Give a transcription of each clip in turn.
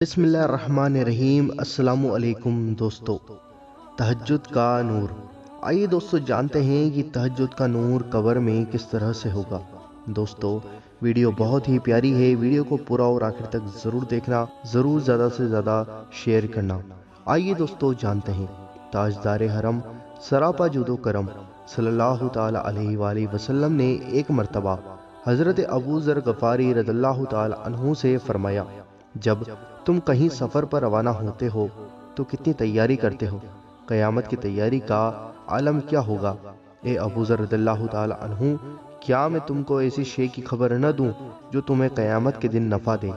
بسم اللہ الرحمن الرحیم۔ السلام علیکم دوستو۔ تہجد کا نور۔ آئیے دوستو جانتے ہیں کہ تہجد کا نور قبر میں کس طرح سے ہوگا۔ دوستو ویڈیو بہت ہی پیاری ہے، ویڈیو کو پورا اور آخر تک ضرور دیکھنا، ضرور زیادہ سے زیادہ شیئر کرنا۔ آئیے دوستو جانتے ہیں، تاجدار حرم سراپا جود و کرم صلی اللہ تعالی علیہ وآلہ وسلم نے ایک مرتبہ حضرت ابو ذر غفاری رضی اللہ تعالی عنہ سے فرمایا، جب تم کہیں سفر پر روانہ ہوتے ہو تو کتنی تیاری کرتے ہو؟ قیامت کی تیاری کا عالم کیا ہوگا؟ اے ابو ذر رضی اللہ تعالی عنہ، کیا میں تم کو ایسی شے کی خبر نہ دوں جو تمہیں قیامت کے دن نفع دے؟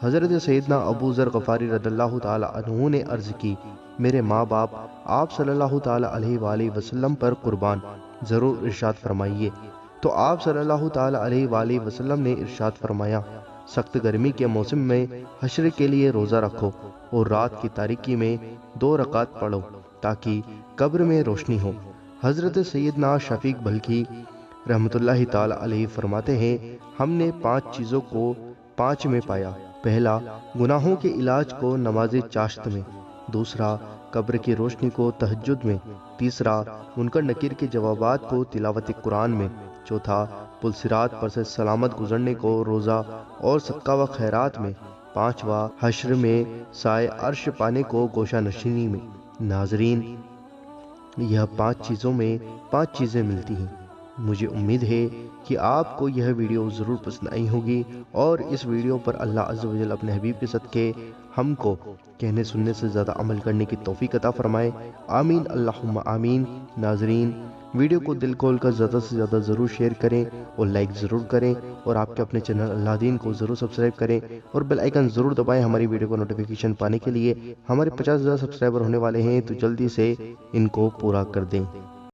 حضرت سیدنا ابو ذر غفاری رضی اللہ تعالی عنہ نے عرض کی، میرے ماں باپ آپ صلی اللہ تعالی علیہ وآلہ وسلم پر قربان، ضرور ارشاد فرمائیے۔ تو آپ صلی اللہ تعالی علیہ وآلہ وسلم نے ارشاد فرمایا، سخت گرمی کے موسم میں حشر کے لیے روزہ رکھو اور رات کی تاریکی میں 2 رکعت پڑھو تاکہ قبر میں روشنی ہو۔ حضرت سیدنا شفیق بلخی رحمت اللہ تعالی علیہ فرماتے ہیں، ہم نے 5 چیزوں کو 5 میں پایا۔ پہلا، گناہوں کے علاج کو نماز چاشت میں۔ دوسرا، قبر کی روشنی کو تہجد میں۔ تیسرا، منکر نکیر کے جوابات کو تلاوت قرآن میں۔ چوتھا، پل صراط پر سے سلامت گزرنے کو روزہ اور صدقہ و خیرات میں۔ پانچواں، حشر میں سائے عرش پانے کو گوشہ نشینی میں۔ ناظرین، یہ 5 چیزوں میں 5 چیزیں ملتی ہیں۔ مجھے امید ہے کہ آپ کو یہ ویڈیو ضرور پسند آئی ہوگی اور اس ویڈیو پر اللہ عز و جل اپنے حبیب کے صدقے ہم کو کہنے سننے سے زیادہ عمل کرنے کی توفیق عطا فرمائے، آمین اللہم آمین۔ ناظرین، ویڈیو کو دل کھول کر زیادہ سے زیادہ ضرور شیئر کریں اور لائک ضرور کریں، اور آپ کے اپنے چینل اللہ دین کو ضرور سبسکرائب کریں اور بیل آئیکن ضرور دبائیں ہماری ویڈیو کو نوٹیفیکیشن پانے کے لیے۔ ہمارے 50,000 سبسکرائبر ہونے والے ہیں تو جلدی سے ان کو پورا کر دیں۔